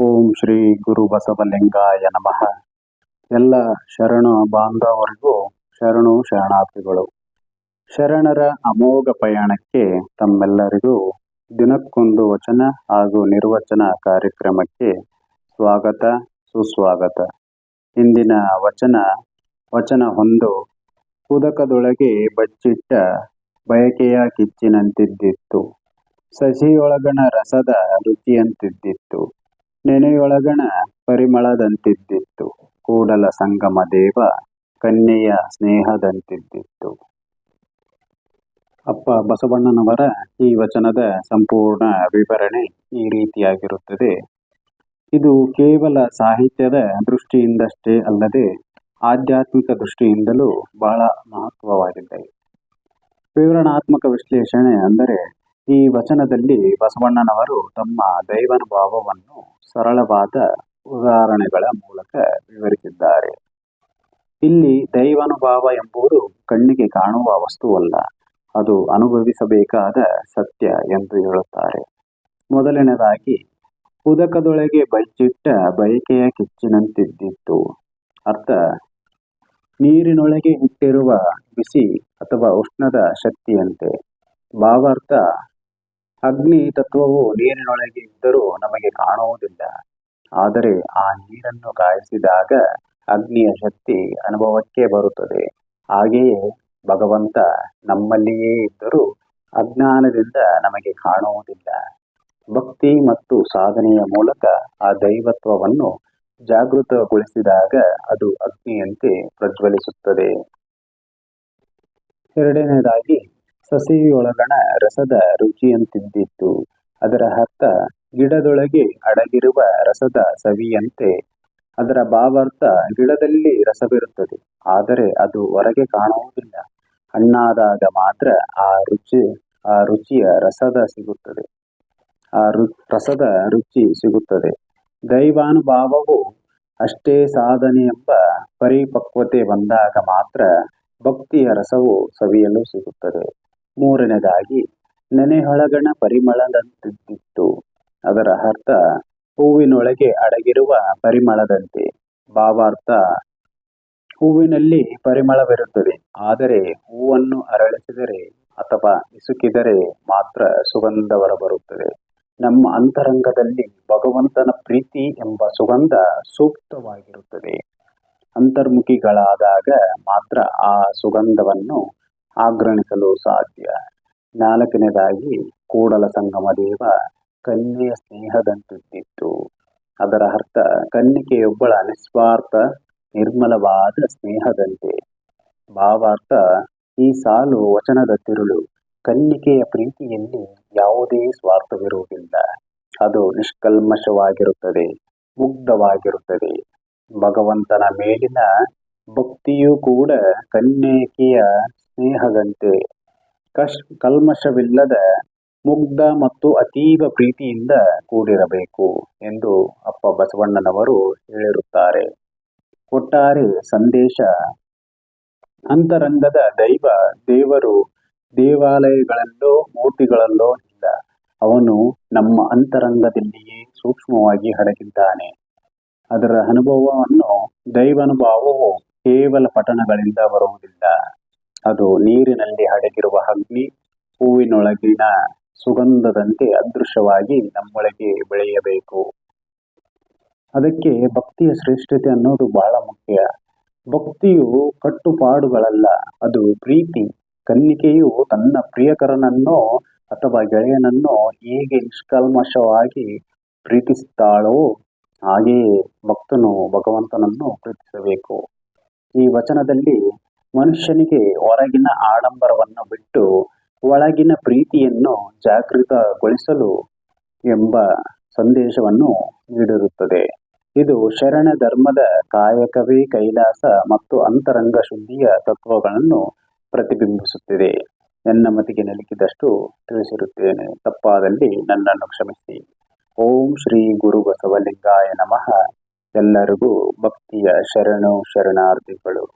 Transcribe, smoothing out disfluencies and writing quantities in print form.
ಓಂ ಶ್ರೀ ಗುರು ಬಸವಲಿಂಗಾಯ ನಮಃ. ಎಲ್ಲ ಶರಣ ಬಾಂಧವರಿಗೂ ಶರಣು ಶರಣಾರ್ಥಿಗಳು. ಶರಣರ ಅಮೋಘ ಪಯಣಕ್ಕೆ ತಮ್ಮೆಲ್ಲರಿಗೂ ದಿನಕ್ಕೊಂದು ವಚನ ಹಾಗೂ ನಿರ್ವಚನ ಕಾರ್ಯಕ್ರಮಕ್ಕೆ ಸ್ವಾಗತ ಸುಸ್ವಾಗತ. ಇಂದಿನ ವಚನ 1. ಉದಕದೊಳಗೆ ಬಚ್ಚಿಟ್ಟ ಬಯಕೆಯ ಕಿಚ್ಚಿನಂತಿದ್ದಿತ್ತು, ಸಸಿಯೊಳಗಣ ರಸದ ರುಚಿಯಂತಿದ್ದಿತ್ತು, ನೆನೆಯೊಳಗಣ ಪರಿಮಳದಂತಿದ್ದಿತ್ತು, ಕೂಡಲ ಸಂಗಮ ದೇವ ಕನ್ಯೆಯ ಸ್ನೇಹದಂತಿದ್ದಿತ್ತು. ಅಪ್ಪ ಬಸವಣ್ಣನವರ ಈ ವಚನದ ಸಂಪೂರ್ಣ ವಿವರಣೆ ಈ ರೀತಿಯಾಗಿರುತ್ತದೆ. ಇದು ಕೇವಲ ಸಾಹಿತ್ಯದ ದೃಷ್ಟಿಯಿಂದಷ್ಟೇ ಅಲ್ಲದೆ ಆಧ್ಯಾತ್ಮಿಕ ದೃಷ್ಟಿಯಿಂದಲೂ ಬಹಳ ಮಹತ್ವವಾಗಿದೆ. ವಿವರಣಾತ್ಮಕ ವಿಶ್ಲೇಷಣೆ ಅಂದರೆ ಈ ವಚನದಲ್ಲಿ ಬಸವಣ್ಣನವರು ತಮ್ಮ ದೈವಾನುಭವವನ್ನು ಸರಳವಾದ ಉದಾಹರಣೆಗಳ ಮೂಲಕ ವಿವರಿಸಿದ್ದಾರೆ. ಇಲ್ಲಿ ದೈವಾನುಭವ ಎಂಬುದು ಕಣ್ಣಿಗೆ ಕಾಣುವ ವಸ್ತುವಲ್ಲ, ಅದು ಅನುಭವಿಸಬೇಕಾದ ಸತ್ಯ ಎಂದು ಹೇಳುತ್ತಾರೆ. ಮೊದಲನೇದಾಗಿ, ಉದಕದೊಳಗೆ ಬಚ್ಚಿಟ್ಟ ಬಯಕೆಯ ಕಿಚ್ಚಿನಂತಿದ್ದಿತ್ತು. ಅರ್ಥ, ನೀರಿನೊಳಗೆ ಇಟ್ಟಿರುವ ಬಿಸಿ ಅಥವಾ ಉಷ್ಣದ ಶಕ್ತಿಯಂತೆ. ಭಾವಾರ್ಥ, ಅಗ್ನಿ ತತ್ವವು ನೀರಿನೊಳಗೆ ಇದ್ದರೂ ನಮಗೆ ಕಾಣುವುದಿಲ್ಲ, ಆದರೆ ಆ ನೀರನ್ನು ಕಾಯಿಸಿದಾಗ ಅಗ್ನಿಯ ಶಕ್ತಿ ಅನುಭವಕ್ಕೆ ಬರುತ್ತದೆ. ಹಾಗೆಯೇ ಭಗವಂತ ನಮ್ಮಲ್ಲಿಯೇ ಇದ್ದರೂ ಅಜ್ಞಾನದಿಂದ ನಮಗೆ ಕಾಣುವುದಿಲ್ಲ. ಭಕ್ತಿ ಮತ್ತು ಸಾಧನೆಯ ಮೂಲಕ ಆ ದೈವತ್ವವನ್ನು ಜಾಗೃತಗೊಳಿಸಿದಾಗ ಅದು ಅಗ್ನಿಯಂತೆ ಪ್ರಜ್ವಲಿಸುತ್ತದೆ. ಎರಡನೇದಾಗಿ, ಸಸಿಯೊಳಗಣ ರಸದ ರುಚಿಯಂತಿದ್ದಿತ್ತು. ಅದರ ಅರ್ಥ, ಗಿಡದೊಳಗೆ ಅಡಗಿರುವ ರಸದ ಸವಿಯಂತೆ. ಅದರ ಭಾವಾರ್ಥ, ಗಿಡದಲ್ಲಿ ರಸವಿರುತ್ತದೆ, ಆದರೆ ಅದು ಹೊರಗೆ ಕಾಣುವುದಿಲ್ಲ. ಹಣ್ಣಾದಾಗ ಮಾತ್ರ ಆ ರುಚಿಯ ರಸದ ರುಚಿ ಸಿಗುತ್ತದೆ. ದೈವಾನುಭಾವವು ಅಷ್ಟೇ. ಸಾಧನೆ ಎಂಬ ಪರಿಪಕ್ವತೆ ಬಂದಾಗ ಮಾತ್ರ ಭಕ್ತಿಯ ರಸವು ಸವಿಯಲು ಸಿಗುತ್ತದೆ. ಮೂರನೇದಾಗಿ, ನೆನೆಯೊಳಗಣ ಪರಿಮಳದಂತಿದ್ದಿತ್ತು. ಅದರ ಅರ್ಥ, ಹೂವಿನೊಳಗೆ ಅಡಗಿರುವ ಪರಿಮಳದಂತೆ. ಭಾವಾರ್ಥ, ಹೂವಿನಲ್ಲಿ ಪರಿಮಳವಿರುತ್ತದೆ, ಆದರೆ ಹೂವನ್ನು ಅರಳಿಸಿದರೆ ಅಥವಾ ಇಸುಕಿದರೆ ಮಾತ್ರ ಸುಗಂಧ ಹೊರಬರುತ್ತದೆ. ನಮ್ಮ ಅಂತರಂಗದಲ್ಲಿ ಭಗವಂತನ ಪ್ರೀತಿ ಎಂಬ ಸುಗಂಧ ಸೂಕ್ತವಾಗಿರುತ್ತದೆ. ಅಂತರ್ಮುಖಿಗಳಾದಾಗ ಮಾತ್ರ ಆ ಸುಗಂಧವನ್ನು ಆಘ್ರಾಣಿಸಲು ಸಾಧ್ಯ. ನಾಲ್ಕನೇದಾಗಿ, ಕೂಡಲ ಸಂಗಮ ದೇವ ಕನ್ಯೆಯ ಸ್ನೇಹದಂತಿದ್ದಿತ್ತು. ಅದರ ಅರ್ಥ, ಕನ್ನಿಕೆಯೊಬ್ಬಳ ನಿಸ್ವಾರ್ಥ ನಿರ್ಮಲವಾದ ಸ್ನೇಹದಂತೆ. ಭಾವಾರ್ಥ, ಈ ಸಾಲು ವಚನದ ತಿರುಳು. ಕನ್ನಿಕೆಯ ಪ್ರೀತಿಯಲ್ಲಿ ಯಾವುದೇ ಸ್ವಾರ್ಥವಿರುವುದಿಲ್ಲ, ಅದು ನಿಷ್ಕಲ್ಮಶವಾಗಿರುತ್ತದೆ, ಮುಗ್ಧವಾಗಿರುತ್ತದೆ. ಭಗವಂತನ ಮೇಲಿನ ಭಕ್ತಿಯೂ ಕೂಡ ಕನ್ನಿಕೆಯ ಸ್ನೇಹದಂತೆ ಕಲ್ಮಶವಿಲ್ಲದ ಮುಗ್ಧ ಮತ್ತು ಅತೀವ ಪ್ರೀತಿಯಿಂದ ಕೂಡಿರಬೇಕು ಎಂದು ಅಪ್ಪ ಬಸವಣ್ಣನವರು ಹೇಳಿರುತ್ತಾರೆ. ಒಟ್ಟಾರೆ ಸಂದೇಶ, ಅಂತರಂಗದ ದೇವರು ದೇವಾಲಯಗಳಲ್ಲೋ ಮೂರ್ತಿಗಳಲ್ಲೋ ಇಲ್ಲ, ಅವನು ನಮ್ಮ ಅಂತರಂಗದಲ್ಲಿಯೇ ಸೂಕ್ಷ್ಮವಾಗಿ ಅಡಗಿದ್ದಾನೆ. ಅದರ ಅನುಭವವನ್ನು ದೈವಾನುಭವವು ಕೇವಲ ಪಠಣಗಳಿಂದ ಬರುವುದಿಲ್ಲ, ಅದು ನೀರಿನಲ್ಲಿ ಅಡಗಿರುವ ಅಗ್ನಿ, ಹೂವಿನೊಳಗಿನ ಸುಗಂಧದಂತೆ ಅದೃಶ್ಯವಾಗಿ ನಮ್ಮೊಳಗೆ ಬೆಳೆಯಬೇಕು. ಅದಕ್ಕೆ ಭಕ್ತಿಯ ಶ್ರೇಷ್ಠತೆ ಅನ್ನೋದು ಬಹಳ ಮುಖ್ಯ. ಭಕ್ತಿಯು ಕಟ್ಟುಪಾಡುಗಳಲ್ಲ, ಅದು ಪ್ರೀತಿ. ಕನ್ನಿಕೆಯು ತನ್ನ ಪ್ರಿಯಕರನನ್ನೋ ಅಥವಾ ಗೆಳೆಯನನ್ನೋ ಹೇಗೆ ನಿಷ್ಕಲ್ಮಶವಾಗಿ ಪ್ರೀತಿಸುತ್ತಾಳೋ ಹಾಗೆಯೇ ಭಕ್ತನು ಭಗವಂತನನ್ನು ಪ್ರೀತಿಸಬೇಕು. ಈ ವಚನದಲ್ಲಿ ಮನುಷ್ಯನಿಗೆ ಹೊರಗಿನ ಆಡಂಬರವನ್ನು ಬಿಟ್ಟು ಒಳಗಿನ ಪ್ರೀತಿಯನ್ನು ಜಾಗೃತಗೊಳಿಸಲು ಎಂಬ ಸಂದೇಶವನ್ನು ನೀಡಿರುತ್ತದೆ. ಇದು ಶರಣ ಧರ್ಮದ ಕಾಯಕವೇ ಕೈಲಾಸ ಮತ್ತು ಅಂತರಂಗ ಶುದ್ಧಿಯ ತತ್ವಗಳನ್ನು ಪ್ರತಿಬಿಂಬಿಸುತ್ತಿದೆ. ನನ್ನ ಮತಿಗೆ ನಿಲುಕಿದಷ್ಟು ತಿಳಿಸಿರುತ್ತೇನೆ, ತಪ್ಪಾದಲ್ಲಿ ನನ್ನನ್ನು ಕ್ಷಮಿಸಿ. ಓಂ ಶ್ರೀ ಗುರು ಬಸವಲಿಂಗಾಯ ನಮಃ. ಎಲ್ಲರಿಗೂ ಭಕ್ತಿಯ ಶರಣಾರ್ಥಿಗಳು.